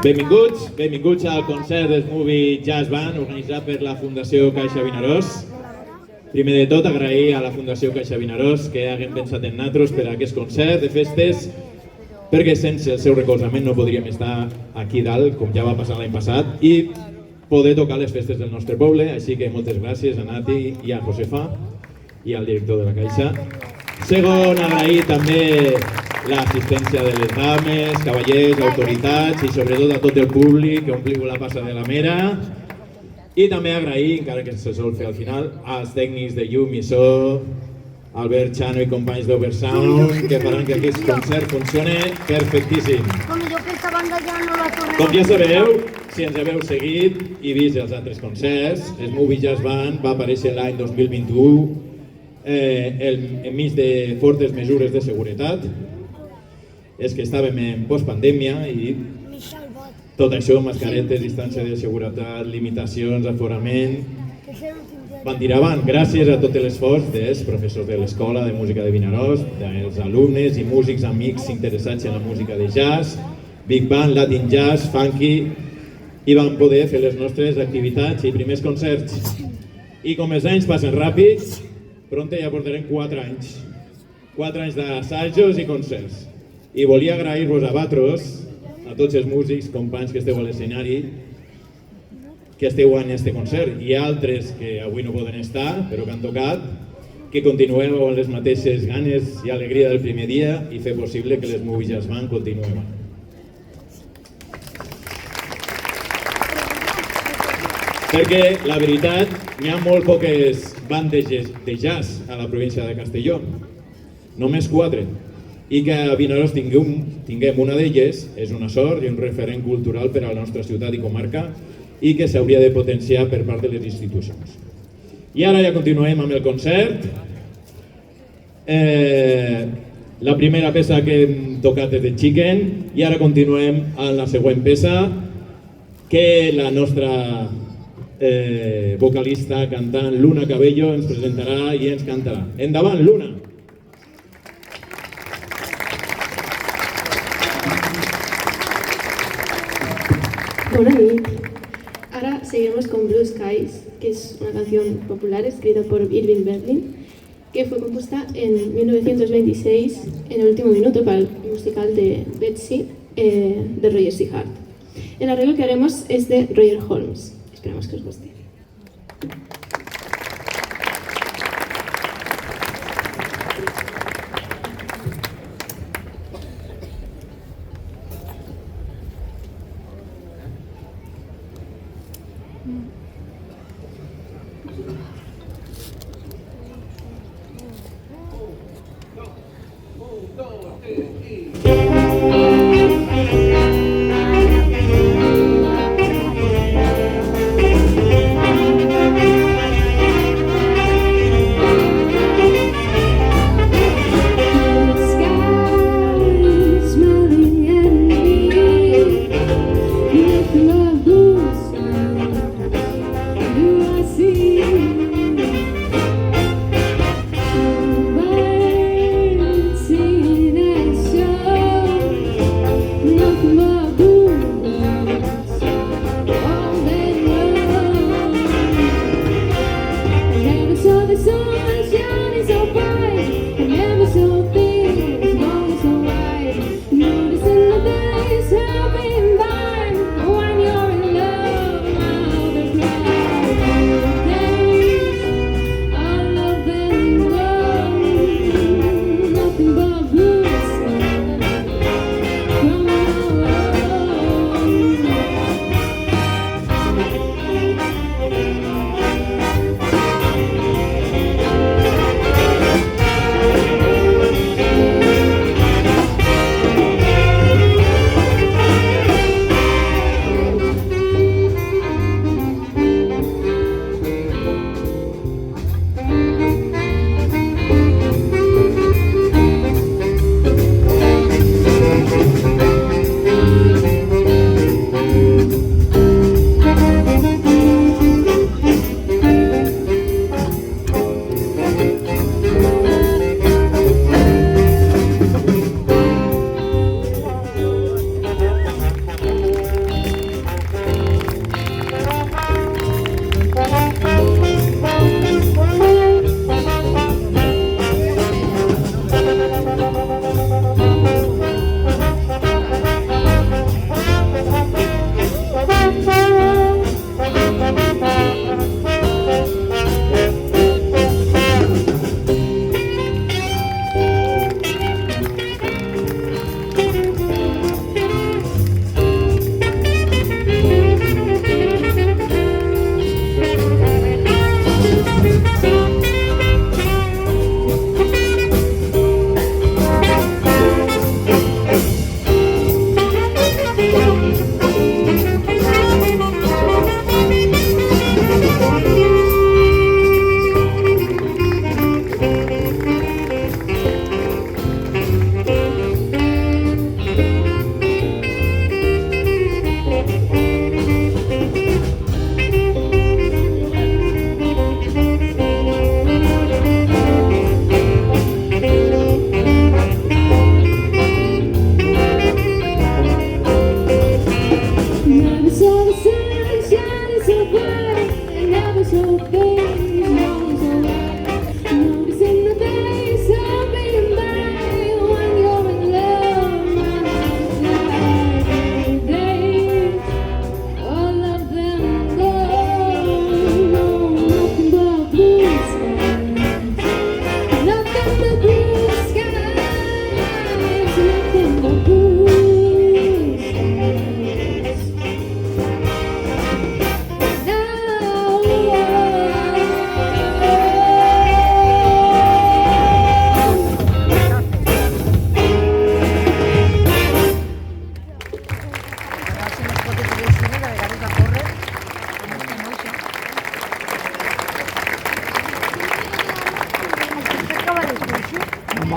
Benvinguts al concert del Movie Jazz Band organitzat per la Fundació Caixa Vinaròs. Primer de tot, agrair a la Fundació Caixa Vinaròs que haguem pensat en nosaltres per a aquest concert de festes, perquè sense el seu recolzament no podríem estar aquí dalt, com ja va passar l'any passat, i poder tocar les festes del nostre poble. Així que moltes gràcies a Nati i a Josefa i al director de la Caixa. Segon, agrair també l'assistència de les dames, cavallers, autoritats i sobretot a tot el públic que ompliu la passa de la Mera. I també agrair, encara que se sol fer al final, als tècnics de llum i so, Albert Chano i companys d'Oversound, que faran que aquest concert funcione perfectíssim. Com ja sabeu, si ens haveu seguit i vist els altres concerts, el Movie Jazz Band va aparèixer l'any 2021 enmig de fortes mesures de seguretat. És que estàvem en postpandèmia i tot això, mascaretes, distància de seguretat, limitacions, aforament, van tirar avant. Gràcies a tot l'esforç dels professors de l'Escola de Música de Vinaròs, dels alumnes i músics amics interessats en la música de jazz, Big Band, Latin Jazz, Funky, i vam poder fer les nostres activitats i primers concerts. I com els anys passen ràpids, prompte ja portarem 4 anys. 4 anys d'assajos i concerts. I volia agrair-vos a vosaltres, a tots els músics, companys que esteu a l'escenari, que esteu en aquest concert, i altres que avui no poden estar, però que han tocat, que continueu amb les mateixes ganes i alegria del primer dia i fer possible que les Movie Jazz Band continuem. Perquè, la veritat, n'hi ha molt poques bandes de jazz a la província de Castelló, només 4. I que a Vinaròs tinguem una d'elles és una sort i un referent cultural per a la nostra ciutat i comarca i que s'hauria de potenciar per part de les institucions. I ara ja continuem amb el concert. La primera peça que hem tocat és de Chicken i ara continuem amb la següent peça que la nostra vocalista, cantant Luna Cabello ens presentarà i ens cantarà. Endavant, Luna! Buena nit. Ahora seguiremos con Blue Skies, que es una canción popular escrita por Irving Berlin, que fue compuesta en 1926 en el último minuto para el musical de Betsy de Roger C. Hart. El arreglo que haremos es de Roger Holmes. Esperamos que os guste.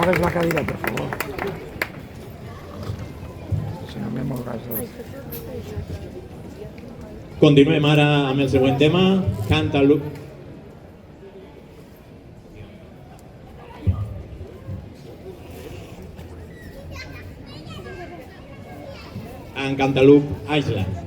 mogues la cadira, per favor. Si no me mogues dos. Continuem ara amb el següent tema. Cantaloupe. En Cantaloupe Island.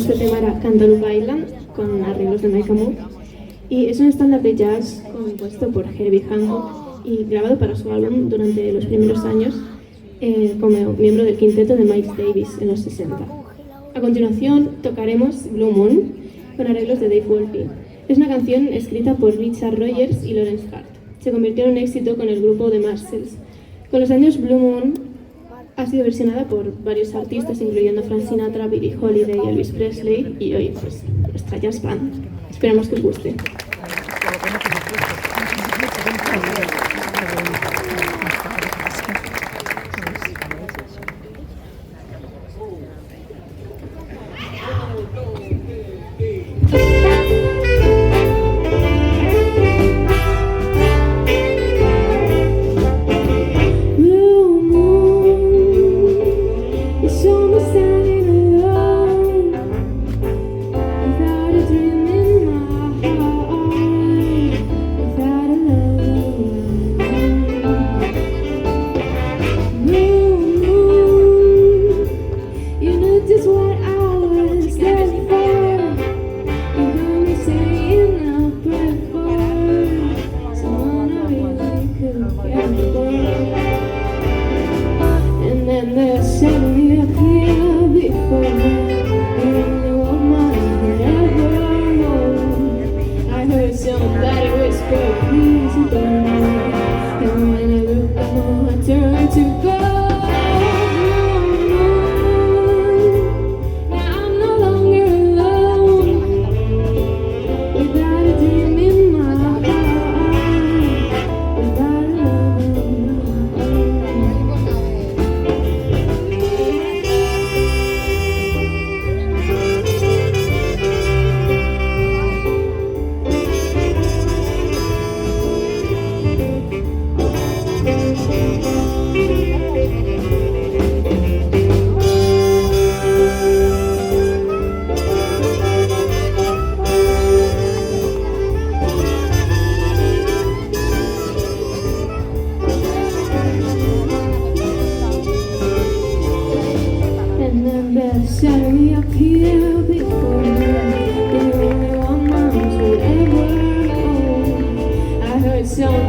Este tema era Cantaloupe Island, con arreglos de Mike Moore, y es un estándar de jazz compuesto por Herbie Hancock y grabado para su álbum durante los primeros años como miembro del quinteto de Miles Davis en los 60. A continuación tocaremos Blue Moon con arreglos de Dave Wolpe. Es una canción escrita por Richard Rogers y Lawrence Hart. Se convirtió en un éxito con el grupo The Marshalls. Con los años, Blue Moon ha sido versionada por varios artistas, incluyendo Frank Sinatra, Billie Holiday, Elvis Presley y hoy, pues, nuestra jazz band. Esperamos que os guste. So